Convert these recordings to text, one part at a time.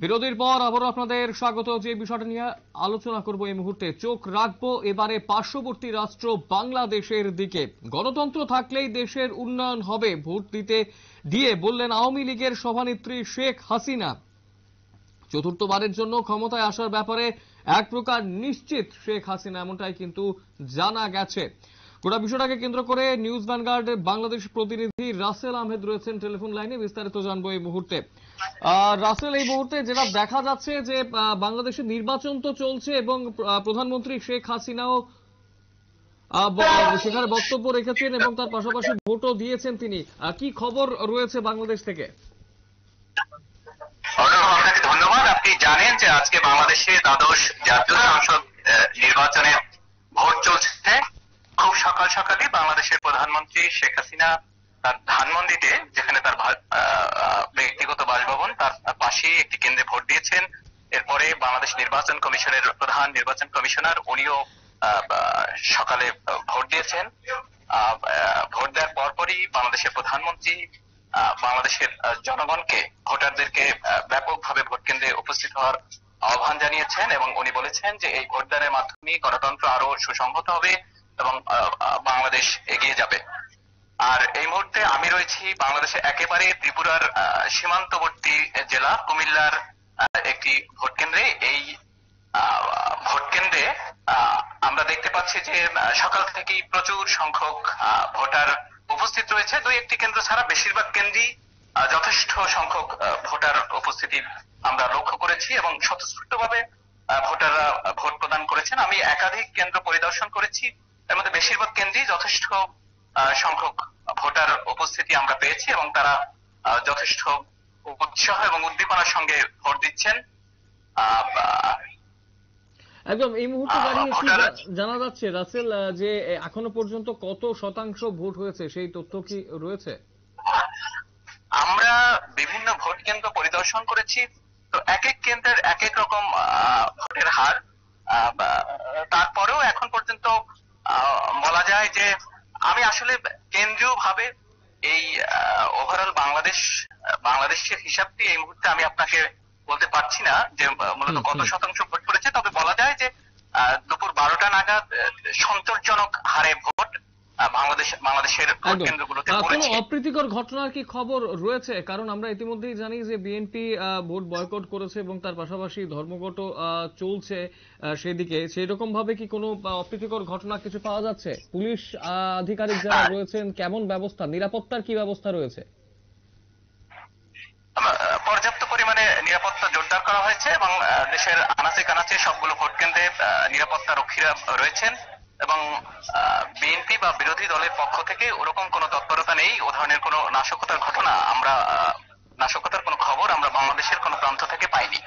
বিরতির পর আবারও আপনাদের স্বাগত। যে বিষয়টা নিয়ে আলোচনা করব এই মুহূর্তে, চোখ রাখবো এবারে পার্শ্ববর্তী রাষ্ট্র বাংলাদেশের দিকে। গণতন্ত্র থাকলেই দেশের উন্নয়ন হবে, ভোট দিয়ে বললেন আওয়ামী লীগের সভানেত্রী শেখ হাসিনা। চতুর্থবারের জন্য ক্ষমতায় আসার ব্যাপারে এক প্রকার নিশ্চিত শেখ হাসিনা, এমনটাই কিন্তু জানা গেছে। গোটা বিষয়টাকে কেন্দ্র করে নিউজ ভ্যানগার্ডের বাংলাদেশ প্রতিনিধি রাসেল আহমেদ রয়েছেন টেলিফোন লাইনে, বিস্তারিত জানবো এই মুহূর্তে। রাসেল, এই মুহূর্তে যেটা দেখা যাচ্ছে যে বাংলাদেশে নির্বাচন তো চলছে এবং প্রধানমন্ত্রী শেখ হাসিনাও সেখানে বক্তব্য রেখেছেন এবং তার পাশাপাশি ভোটও দিয়েছেন তিনি। কি খবর রয়েছে বাংলাদেশ থেকে? আপনাকে ধন্যবাদ। আপনি জানেন যে আজকে বাংলাদেশে দ্বাদশ জাতীয় সংসদ নির্বাচনের ভোট চলছে। খুব সকাল সকালই বাংলাদেশের প্রধানমন্ত্রী শেখ হাসিনা তার ধানমন্ডিতে, যেখানে তার ব্যক্তিগত বাসভবন, তার পাশে একটি কেন্দ্রে ভোট দিয়েছেন। এরপরে বাংলাদেশ নির্বাচন কমিশনের প্রধান নির্বাচন কমিশনার উনিও সকালে ভোট দিয়েছেন। ভোট দেওয়ার পরপরই বাংলাদেশের প্রধানমন্ত্রী বাংলাদেশের জনগণকে, ভোটারদেরকে ব্যাপকভাবে ভোট কেন্দ্রে উপস্থিত হওয়ার আহ্বান জানিয়েছেন এবং উনি বলেছেন যে এই ভোটদানের মাধ্যমে গণতন্ত্র আরো সুসংহত হবে এবং বাংলাদেশ এগিয়ে যাবে। আর এই মুহূর্তে আমি রয়েছি বাংলাদেশে একেবারে ত্রিপুরার সীমান্তবর্তী জেলা কুমিল্লার একটি ভোট কেন্দ্রে। এই ভোট কেন্দ্রে আমরা দেখতে পাচ্ছি যে সকাল থেকেই প্রচুর সংখ্যক ভোটার উপস্থিত রয়েছে। দুই একটি কেন্দ্র ছাড়া বেশিরভাগ কেন্দ্রেই যথেষ্ট সংখ্যক ভোটার উপস্থিতি আমরা লক্ষ্য করেছি এবং স্বতঃস্ফূর্তভাবে ভোটাররা ভোট প্রদান করেছেন। আমি একাধিক কেন্দ্র পরিদর্শন করেছি, এর মধ্যে বেশিরভাগ কেন্দ্রেই যথেষ্ট সংখ্যক ভোটার উপস্থিতি আমরা পেয়েছি এবং তারা যথেষ্ট উৎসাহ এবং উদ্দীপনার সঙ্গে ভোট দিচ্ছেন। একদম এই মুহূর্তে দাঁড়িয়ে কি জানা যাচ্ছে রাসেল, যে এখনো পর্যন্ত কত শতাংশ ভোট হয়েছে, সেই তথ্য কি রয়েছে? আমরা বিভিন্ন ভোট কেন্দ্র পরিদর্শন করেছি, তো এক এক কেন্দ্রের এক এক রকম ভোটের হার। তারপরেও এখন পর্যন্ত বলা যায় যে আমি আসলে কেন্দ্রীয় ভাবে এই ওভারঅল বাংলাদেশের হিসাবটি এই মুহূর্তে আমি আপনাকে বলতে পারছি না যে মূলত কত শতাংশ ভোট পড়েছে। তবে বলা যায় যে দুপুর 12টা নাগাদ সন্তোষজনক হারে ভোট বাংলাদেশের ভোট কেন্দ্রগুলোতে পড়েছে। কোনো অপ্রীতিকর ঘটনার কি খবর রয়েছে? কারণ আমরা ইতিমধ্যেই জানি যে বিএনপি ভোট বয়কট করেছে এবং তার পাশাপাশি ধর্মঘটও চলছে সেদিকে। সেই রকম ভাবে কি কোনো অপ্রীতিকর ঘটনা কিছু পাওয়া যাচ্ছে? পুলিশ আধিকারিক যারা রয়েছেন, কেমন ব্যবস্থা, নিরাপত্তার কি ব্যবস্থা রয়েছে? পর্যাপ্ত পরিমাণে নিরাপত্তা জোরদার করা হয়েছে এবং দেশের আনাচে কানাচে সবগুলো ভোট কেন্দ্রে নিরাপত্তা রক্ষীরা রয়েছেন এবং বিএনপি বা বিরোধী দলের পক্ষ থেকে ওরকম কোনো তৎপরতা নেই। ও ধরনের কোনো নাশকতার কোনো খবর আমরা বাংলাদেশের কোনো প্রান্ত থেকে পাইনি।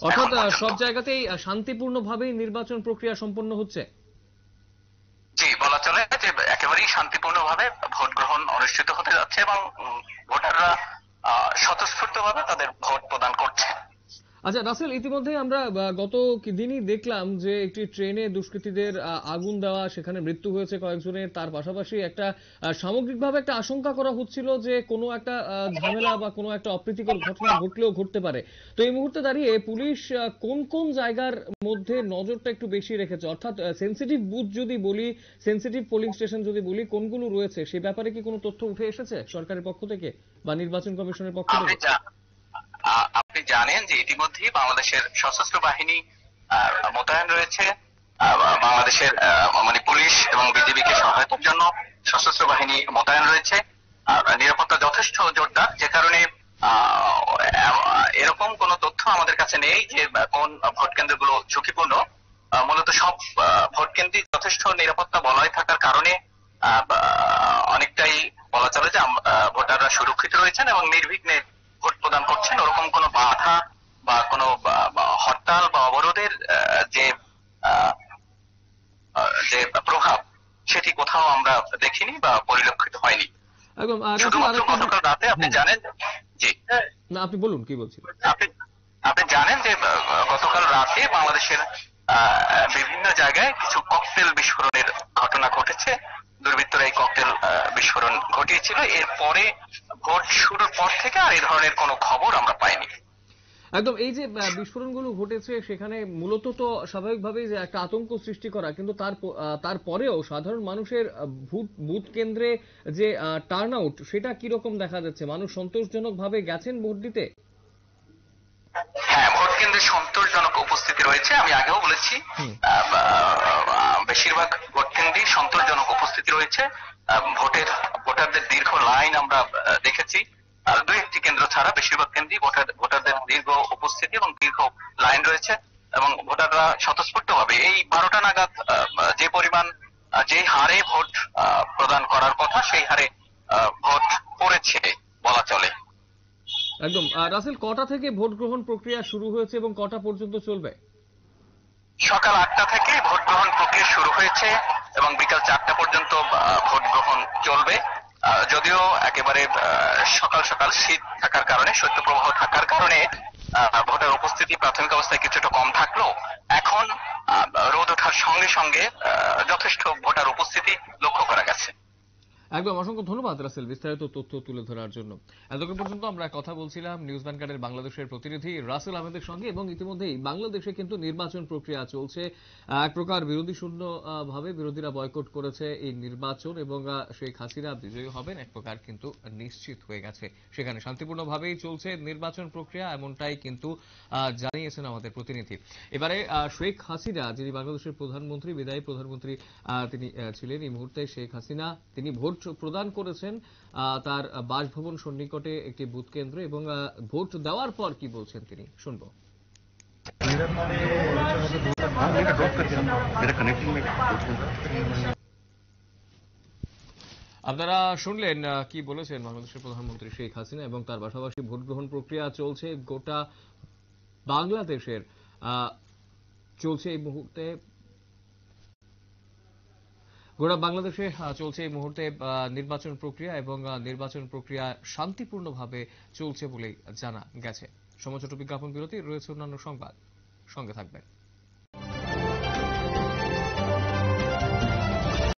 অর্থাৎ সব জায়গাতেই শান্তিপূর্ণভাবেই নির্বাচন প্রক্রিয়া সম্পন্ন হচ্ছে। জি, বলা চলে যে একেবারেই শান্তিপূর্ণভাবে ভোট গ্রহণ অনুষ্ঠিত হতে যাচ্ছে এবং ভোটাররা স্বতঃস্ফূর্তভাবে তাদের ভোট প্রদান করছে। আচ্ছা রাসেল, ইতিমধ্যে আমরা গত দিনই দেখলাম যে একটি ট্রেনে দুষ্কৃতীদের আগুন দেওয়া, সেখানে মৃত্যু হয়েছে কয়েকজনের। তার পাশাপাশি একটা সামগ্রিকভাবে একটা আশঙ্কা করা হচ্ছিল যে কোনো একটা ঝামেলা বা কোনো একটা অপ্রীতিকর ঘটনা ঘটলেও ঘটতে পারে। তো এই মুহূর্তে দাঁড়িয়ে পুলিশ কোন কোন জায়গার মধ্যে নজরটা একটু বেশি রেখেছে, অর্থাৎ সেন্সিটিভ বুথ যদি বলি, সেন্সিটিভ পোলিং স্টেশন যদি বলি, কোনগুলো রয়েছে সে ব্যাপারে কি কোনো তথ্য উঠে এসেছে সরকারের পক্ষ থেকে বা নির্বাচন কমিশনের পক্ষ থেকে? আপনি জানেন যে ইতিমধ্যেই বাংলাদেশের সশস্ত্র বাহিনী মোতায়েন রয়েছে। বাংলাদেশের মানে পুলিশ এবং বিজিবিকে সহায়তার জন্য সশস্ত্র বাহিনী মোতায়েন রয়েছে। নিরাপত্তা যথেষ্ট জোরদার, যে কারণে এরকম কোনো তথ্য আমাদের কাছে নেই যে কোন ভোট কেন্দ্রগুলো ঝুঁকিপূর্ণ। মূলত সব ভোট কেন্দ্রে যথেষ্ট নিরাপত্তা বলয় থাকার কারণে অনেকটাই বলা চলে যে ভোটাররা সুরক্ষিত রয়েছেন এবং নির্বিঘ্নে ভোট প্রদান করছেন। ওরকম কোনো বাধা বা কোনো হরতাল বা অবরোধের যে প্রভাব, সেটি কোথাও আমরা দেখিনি বা পরিলক্ষিত হয়নি। শুধুমাত্র গতকাল রাতে আপনি জানেন, জি না আপনি বলুন কি বলছিলেন। আপনি জানেন যে গতকাল রাতে বাংলাদেশের বিভিন্ন জায়গায় কিছু ককটেল বিস্ফোরণের ঘটনা ঘটেছে। দুর্বৃত্তরা এই ককটেল বিস্ফোরণ ঘটিয়েছিল। এরপরে ভোট শুরুর পর থেকে আর এই ধরনের কোনো খবর আমরা পাইনি। একদম এই যে বিস্ফোরণগুলো ঘটেছে সেখানে মূলত তো স্বাভাবিকভাবেই যে একটা আতঙ্ক সৃষ্টি করা, কিন্তু তারপরেও সাধারণ মানুষের বুথ কেন্দ্রে যে টার্ন আউট সেটা কিরকম দেখা যাচ্ছে? মানুষ সন্তোষজনক ভাবে গেছেন ভোট দিতে? হ্যাঁ, ভোট কেন্দ্রে সন্তোষজনক উপস্থিতি রয়েছে। আমি আগেও বলেছি বেশিরভাগ ভোট কেন্দ্রেই সন্তোষজনক উপস্থিতি রয়েছে। ভোটারদের দীর্ঘ লাইন আমরা দেখেছি। আর দুই একটি কেন্দ্র ছাড়া বেশিরভাগ কেন্দ্রেই ভোটারদের দীর্ঘ উপস্থিতি এবং দীর্ঘ লাইন রয়েছে এবং ভোটাররা স্বতঃস্ফূর্তভাবে এই 12টা নাগাদ যে পরিমাণ যে হারে ভোট প্রদান করার কথা সেই হারে ভোট পড়েছে বলা চলে। একদম। রাসেল, কটা থেকে ভোট গ্রহণ প্রক্রিয়া শুরু হয়েছে এবং কটা পর্যন্ত চলবে? সকাল 8টা থেকে ভোট গ্রহণ প্রক্রিয়া শুরু হয়েছে এবং বিকাল 4টা পর্যন্ত ভোট গ্রহণ চলবে। যদিও একেবারে সকাল সকাল শীত থাকার কারণে, শৈত্যপ্রবাহ থাকার কারণে ভোটার উপস্থিতি প্রাথমিক অবস্থায় কিছুটা কম থাকলেও এখন রোদ ওঠার সঙ্গে সঙ্গে যথেষ্ট ভোটার উপস্থিতি লক্ষ্য করা গেছে। একদম, অসংখ্য ধন্যবাদ রাসেল বিস্তারিত তথ্য তুলে ধরার জন্য। এতক্ষণ পর্যন্ত আমরা কথা বলছিলাম নিউজ ভ্যানগার্ডের বাংলাদেশের প্রতিনিধি রাসেল আহমেদের সঙ্গে, এবং ইতিমধ্যেই বাংলাদেশে কিন্তু নির্বাচন প্রক্রিয়া চলছে। এক প্রকার বিরোধী শূন্য ভাবে বিরোধীরা বয়কট করেছে এই নির্বাচন, এবং শেখ হাসিনা বিজয়ী হবেন এক প্রকার কিন্তু নিশ্চিত হয়ে গেছে। সেখানে শান্তিপূর্ণভাবেই চলছে নির্বাচন প্রক্রিয়া, এমনটাই কিন্তু জানিয়েছেন আমাদের প্রতিনিধি। এবারে শেখ হাসিনা, যিনি বাংলাদেশের প্রধানমন্ত্রী, বিদায়ী প্রধানমন্ত্রী তিনি ছিলেন, এই মুহূর্তে শেখ হাসিনা তিনি ভোট প্রদান করেছেন তার বাসভবন সন্নিকটে একটি বুথ কেন্দ্র, এবং ভোট দেওয়ার পর কি বলছেন তিনি শুনবো। আপনারা শুনলেন কি বলেছেন বাংলাদেশের প্রধানমন্ত্রী শেখ হাসিনা, এবং তার পাশাপাশি ভোট গ্রহণ প্রক্রিয়া চলছে গোটা বাংলাদেশের। চলছে এই মুহূর্তে গোটা বাংলাদেশে চলছে এই মুহূর্তে নির্বাচন প্রক্রিয়া, এবং নির্বাচন প্রক্রিয়া শান্তিপূর্ণভাবে চলছে বলেই জানা গেছে। সময় ছোট বিজ্ঞাপন বিরতি, রয়েছে অন্যান্য সংবাদ, সঙ্গে থাকবেন।